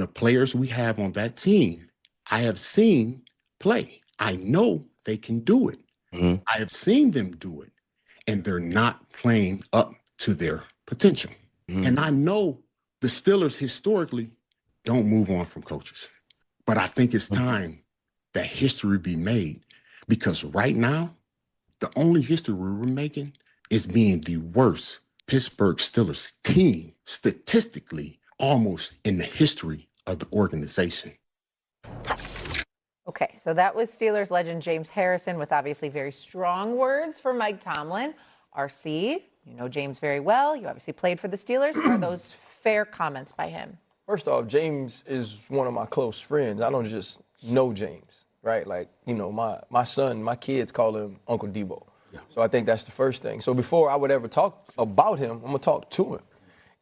the players we have on that team, I have seen play. I know they can do it. Mm-hmm. I have seen them do it, and they're not playing up to their potential. Mm-hmm. And I know the Steelers historically don't move on from coaches. But I think it's time that history be made, because right now, the only history we're making is being the worst Pittsburgh Steelers team statistically almost in the history of the organization. Okay, so that was Steelers legend James Harrison with obviously very strong words for Mike Tomlin. RC, you know James very well. You obviously played for the Steelers. Are those fair comments by him? First off, James is one of my close friends. I don't just know James, right? Like, you know, my son, my kids call him Uncle Debo. Yeah. So I think that's the first thing. So before I would ever talk about him, I'm going to talk to him.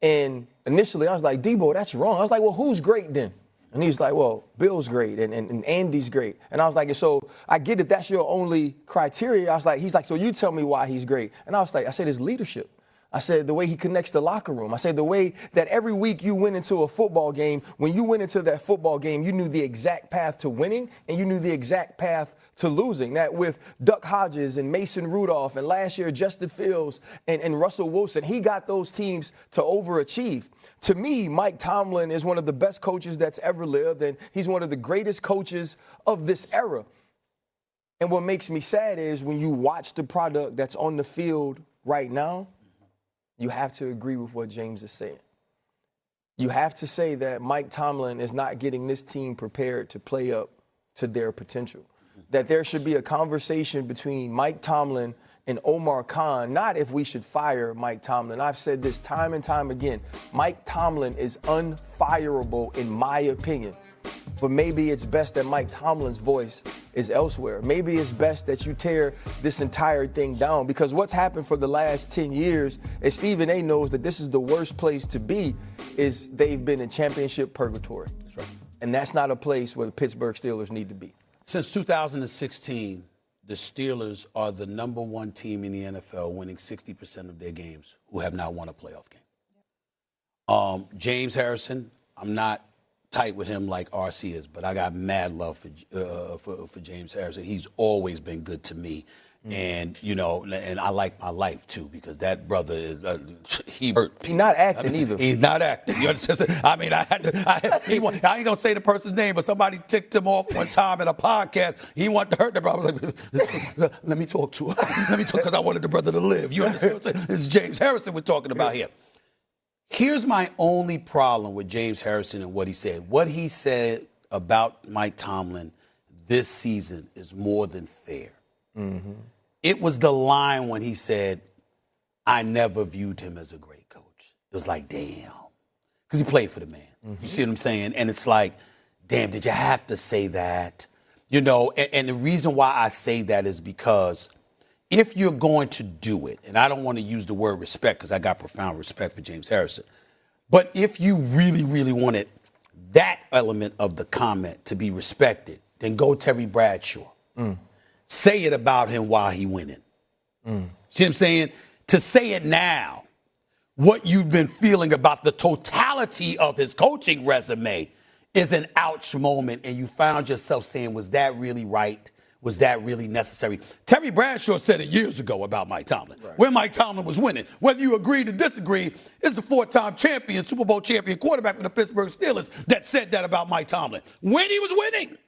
And initially I was like, Debo, that's wrong. I was like, well, who's great then? And he's like, well, Bill's great and Andy's great. And I was like, so I get it, that's your only criteria. I was like, he's like, so you tell me why he's great. And I was like, I said, his leadership. I said, the way he connects the locker room. I said, the way that every week you went into a football game, when you went into that football game, you knew the exact path to winning and you knew the exact path to losing. That with Duck Hodges and Mason Rudolph and last year Justin Fields and Russell Wilson, he got those teams to overachieve. To me, Mike Tomlin is one of the best coaches that's ever lived, and he's one of the greatest coaches of this era. And what makes me sad is when you watch the product that's on the field right now, you have to agree with what James is saying. You have to say that Mike Tomlin is not getting this team prepared to play up to their potential. That there should be a conversation between Mike Tomlin and Omar Khan, not if we should fire Mike Tomlin. I've said this time and time again. Mike Tomlin is unfireable in my opinion. But maybe it's best that Mike Tomlin's voice is elsewhere. Maybe it's best that you tear this entire thing down, because what's happened for the last 10 years, and Stephen A. knows that this is the worst place to be, is they've been in championship purgatory. That's right. And that's not a place where the Pittsburgh Steelers need to be. Since 2016, the Steelers are the number one team in the NFL, winning 60% of their games, who have not won a playoff game. James Harrison, I'm not tight with him like RC is, but I got mad love for James Harrison. He's always been good to me. And, you know, and I like my life, too, because that brother is, he hurt people. He's not acting either. He's not acting. You understand? I mean, I ain't going to say the person's name, but somebody ticked him off one time in a podcast. He wanted to hurt the brother. I was like, let me talk to him. Let me talk, because I wanted the brother to live. You understand what I'm saying? This is James Harrison we're talking about here. Here's my only problem with James Harrison and what he said. What he said about Mike Tomlin this season is more than fair. Mm-hmm. It was the line when he said, I never viewed him as a great coach. It was like, damn. Because he played for the man. Mm-hmm. You see what I'm saying? And it's like, damn, did you have to say that? You know, and the reason why I say that is because if you're going to do it, and I don't want to use the word respect because I got profound respect for James Harrison, but if you really, really wanted that element of the comment to be respected, then go Terry Bradshaw. Say it about him while he winning. See what I'm saying? To say it now, what you've been feeling about the totality of his coaching resume is an ouch moment, and you found yourself saying, was that really right? Was that really necessary? Terry Bradshaw said it years ago about Mike Tomlin, when Mike Tomlin was winning. Whether you agree to disagree, it's the four-time champion, Super Bowl champion quarterback for the Pittsburgh Steelers that said that about Mike Tomlin when he was winning.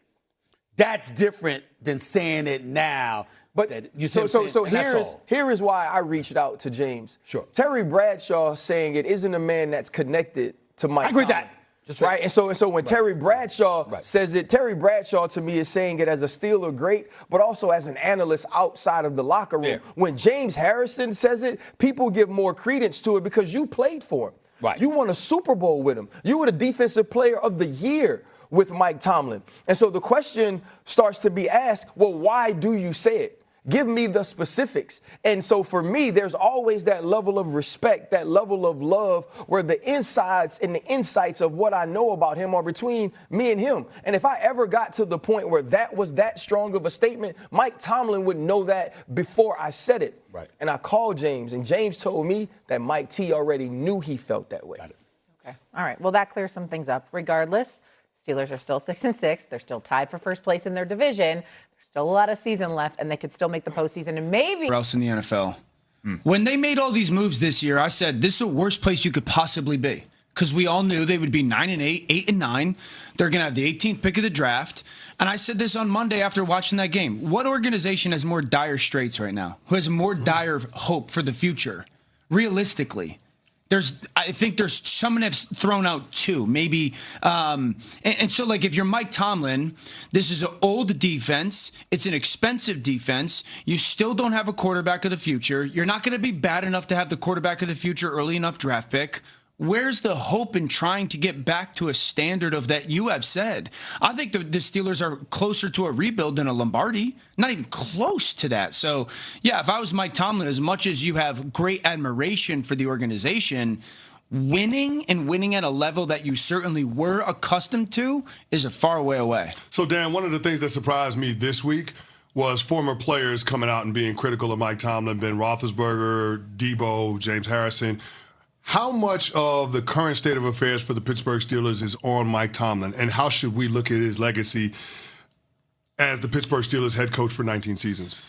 That's different than saying it now. But you see so here is why I reached out to James. Sure. Terry Bradshaw saying it isn't a man that's connected to Mike Tomlin. I agree with that. Just right. And so when Terry Bradshaw says it, Terry Bradshaw to me is saying it as a Steeler great, but also as an analyst outside of the locker room. Yeah. When James Harrison says it, people give more credence to it because you played for him. Right. You won a Super Bowl with him. You were the defensive player of the year with Mike Tomlin. And so the question starts to be asked, well, why do you say it? Give me the specifics. And so for me, there's always that level of respect, that level of love where the insides and the insights of what I know about him are between me and him. And if I ever got to the point where that was that strong of a statement, Mike Tomlin would know that before I said it. Right. And I called James, and James told me that Mike T already knew he felt that way. Got it. Okay. All right. Well, that clears some things up. Regardless, Steelers are still 6-6. They're still tied for first place in their division. There's still a lot of season left, and they could still make the postseason. And maybe else in the NFL. When they made all these moves this year, I said this is the worst place you could possibly be, because we all knew they would be 9-8, 8-9. They're going to have the 18th pick of the draft. And I said this on Monday after watching that game. What organization has more dire straits right now? Who has more dire hope for the future? Realistically, I think there's someone have thrown out two, maybe. And so, like, if you're Mike Tomlin, this is an old defense. It's an expensive defense. You still don't have a quarterback of the future. You're not going to be bad enough to have the quarterback of the future early enough draft pick. Where's the hope in trying to get back to a standard of that you have said? I think the Steelers are closer to a rebuild than a Lombardi, not even close to that. So, yeah, if I was Mike Tomlin, as much as you have great admiration for the organization, winning at a level that you certainly were accustomed to is a far way away. So, Dan, one of the things that surprised me this week was former players coming out and being critical of Mike Tomlin, Ben Roethlisberger, Debo, James Harrison. How much of the current state of affairs for the Pittsburgh Steelers is on Mike Tomlin, and how should we look at his legacy as the Pittsburgh Steelers head coach for 19 seasons?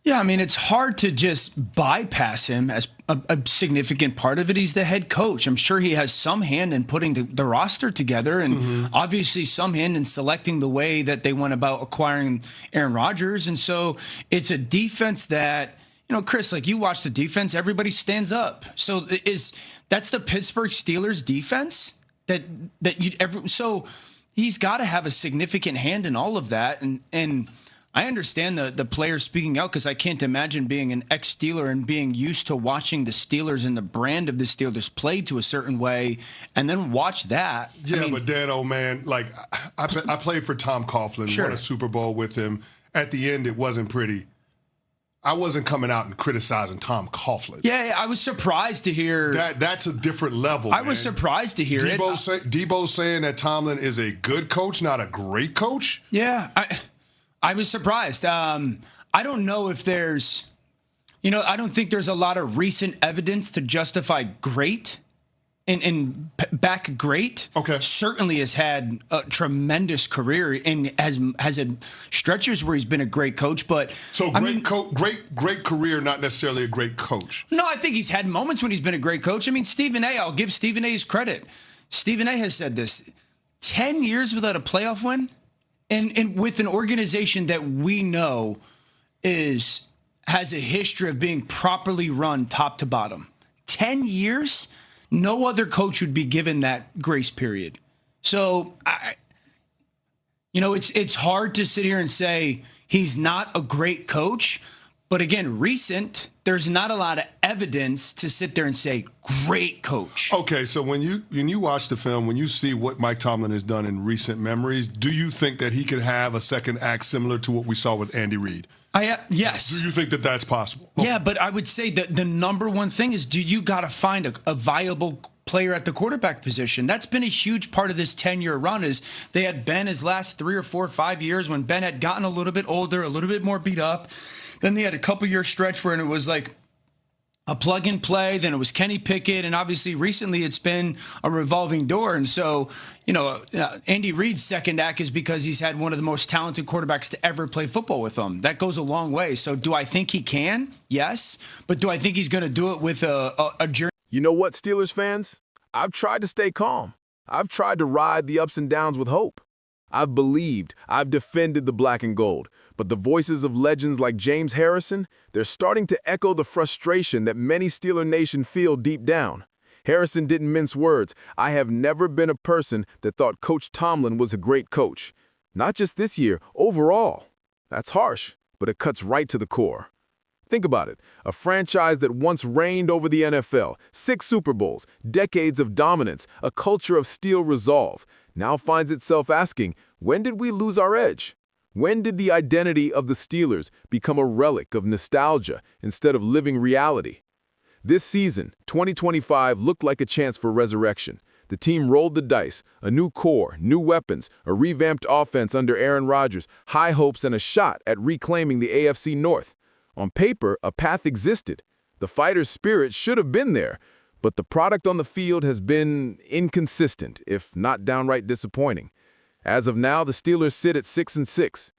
Yeah, I mean, it's hard to just bypass him as a significant part of it. He's the head coach. I'm sure he has some hand in putting the roster together, and obviously some hand in selecting the way that they went about acquiring Aaron Rodgers. And so it's a defense that, you know, Chris, like, you watch the defense, everybody stands up. So that's the Pittsburgh Steelers defense so he's got to have a significant hand in all of that. And I understand the players speaking out, because I can't imagine being an ex-Steeler and being used to watching the Steelers and the brand of the Steelers play to a certain way, and then watch that. Yeah, I mean, but Dan, oh man, like, I played for Tom Coughlin, Sure. won a Super Bowl with him. At the end, it wasn't pretty. I wasn't coming out and criticizing Tom Coughlin. Yeah, I was surprised to hear that's a different level. I was surprised to hear Debo saying that Tomlin is a good coach, not a great coach. Yeah, I was surprised. I don't know if there's, I don't think there's a lot of recent evidence to justify great. And back great, okay, certainly has had a tremendous career and has had stretches where he's been a great coach. But so great career, not necessarily a great coach. No, I think he's had moments when he's been a great coach. I mean, Stephen A. I'll give Stephen A. his credit. Stephen A. has said this: 10 years without a playoff win, and with an organization that we know has a history of being properly run top to bottom. 10 years. No other coach would be given that grace period. So, it's hard to sit here and say he's not a great coach. But again, there's not a lot of evidence to sit there and say, great coach. Okay, so when you watch the film, when you see what Mike Tomlin has done in recent memories, do you think that he could have a second act similar to what we saw with Andy Reid? Yes. Do you think that that's possible? Yeah, but I would say that the number one thing is, you got to find a viable player at the quarterback position. That's been a huge part of this 10-year run. Is they had Ben his last 3 or 4 or 5 years when Ben had gotten a little bit older, a little bit more beat up. Then they had a couple-year stretch where it was like a plug and play. Then it was Kenny Pickett, and obviously recently it's been a revolving door. And so, Andy Reid's second act is because he's had one of the most talented quarterbacks to ever play football with him. That goes a long way. So do I think he can? Yes. But do I think he's going to do it with a journey? You know what, Steelers fans? I've tried to stay calm. I've tried to ride the ups and downs with hope. I've believed. I've defended the black and gold. But the voices of legends like James Harrison, they're starting to echo the frustration that many Steeler Nation feel deep down. Harrison didn't mince words. I have never been a person that thought Coach Tomlin was a great coach. Not just this year, overall. That's harsh, but it cuts right to the core. Think about it. A franchise that once reigned over the NFL, 6 Super Bowls, decades of dominance, a culture of steel resolve, now finds itself asking, when did we lose our edge? When did the identity of the Steelers become a relic of nostalgia instead of living reality? This season, 2025, looked like a chance for resurrection. The team rolled the dice, a new core, new weapons, a revamped offense under Aaron Rodgers, high hopes, and a shot at reclaiming the AFC North. On paper, a path existed. The fighter's spirit should have been there. but the product on the field has been inconsistent, if not downright disappointing. As of now, the Steelers sit at 6-6.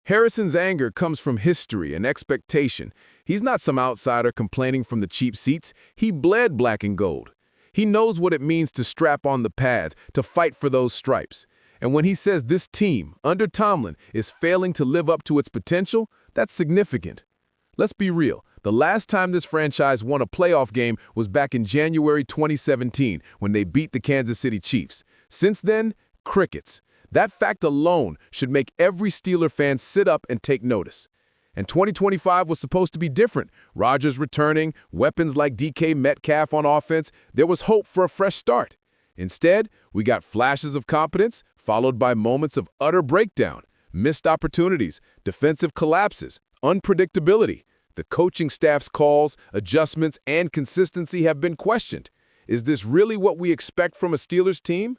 Harrison's anger comes from history and expectation. He's not some outsider complaining from the cheap seats. He bled black and gold. He knows what it means to strap on the pads, to fight for those stripes. And when he says this team, under Tomlin, is failing to live up to its potential, that's significant. Let's be real. The last time this franchise won a playoff game was back in January 2017 when they beat the Kansas City Chiefs. Since then, crickets. That fact alone should make every Steeler fan sit up and take notice. And 2025 was supposed to be different. Rodgers returning, weapons like DK Metcalf on offense. There was hope for a fresh start. Instead, we got flashes of competence, followed by moments of utter breakdown, missed opportunities, defensive collapses, unpredictability. The coaching staff's calls, adjustments, and consistency have been questioned. Is this really what we expect from a Steelers team?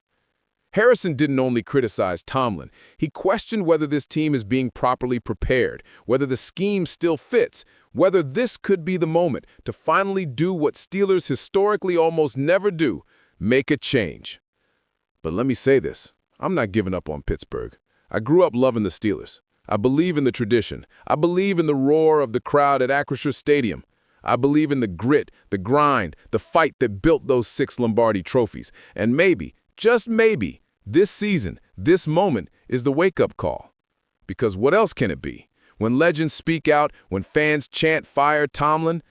Harrison didn't only criticize Tomlin. He questioned whether this team is being properly prepared, whether the scheme still fits, whether this could be the moment to finally do what Steelers historically almost never do, make a change. But let me say this, I'm not giving up on Pittsburgh. I grew up loving the Steelers. I believe in the tradition. I believe in the roar of the crowd at Acrisure Stadium. I believe in the grit, the grind, the fight that built those 6 Lombardi trophies. And maybe, just maybe, this season, this moment is the wake-up call. Because what else can it be? When legends speak out, when fans chant fire Tomlin,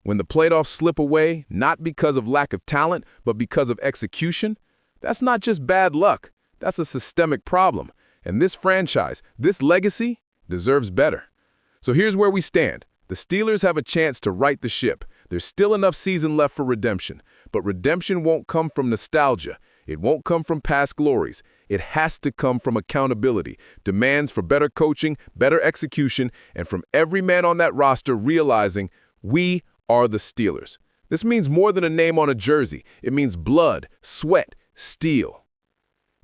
when the playoffs slip away, not because of lack of talent, but because of execution, that's not just bad luck. That's a systemic problem. And this franchise, this legacy, deserves better. So here's where we stand. The Steelers have a chance to right the ship. There's still enough season left for redemption. But redemption won't come from nostalgia. It won't come from past glories. It has to come from accountability, demands for better coaching, better execution, and from every man on that roster realizing we are the Steelers. This means more than a name on a jersey. It means blood, sweat, steel.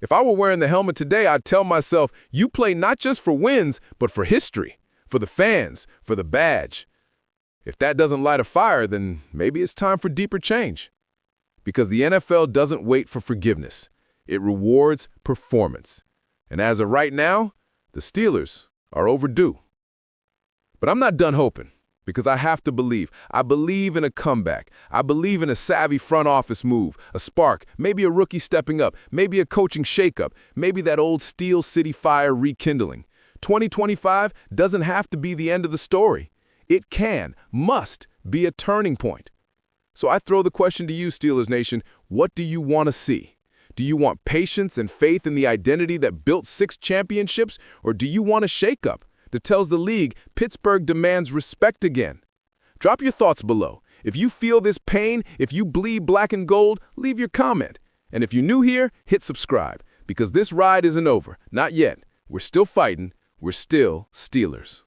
If I were wearing the helmet today, I'd tell myself, you play not just for wins, but for history, for the fans, for the badge. If that doesn't light a fire, then maybe it's time for deeper change. Because the NFL doesn't wait for forgiveness. It rewards performance. And as of right now, the Steelers are overdue. But I'm not done hoping, because I have to believe. I believe in a comeback. I believe in a savvy front office move, a spark, maybe a rookie stepping up, maybe a coaching shakeup, maybe that old Steel City fire rekindling. 2025 doesn't have to be the end of the story. It can, must be a turning point. So I throw the question to you, Steelers Nation, what do you want to see? Do you want patience and faith in the identity that built 6 championships, or do you want a shakeup that tells the league Pittsburgh demands respect again? Drop your thoughts below. If you feel this pain, if you bleed black and gold, leave your comment. And if you're new here, hit subscribe, because this ride isn't over. Not yet. We're still fighting. We're still Steelers.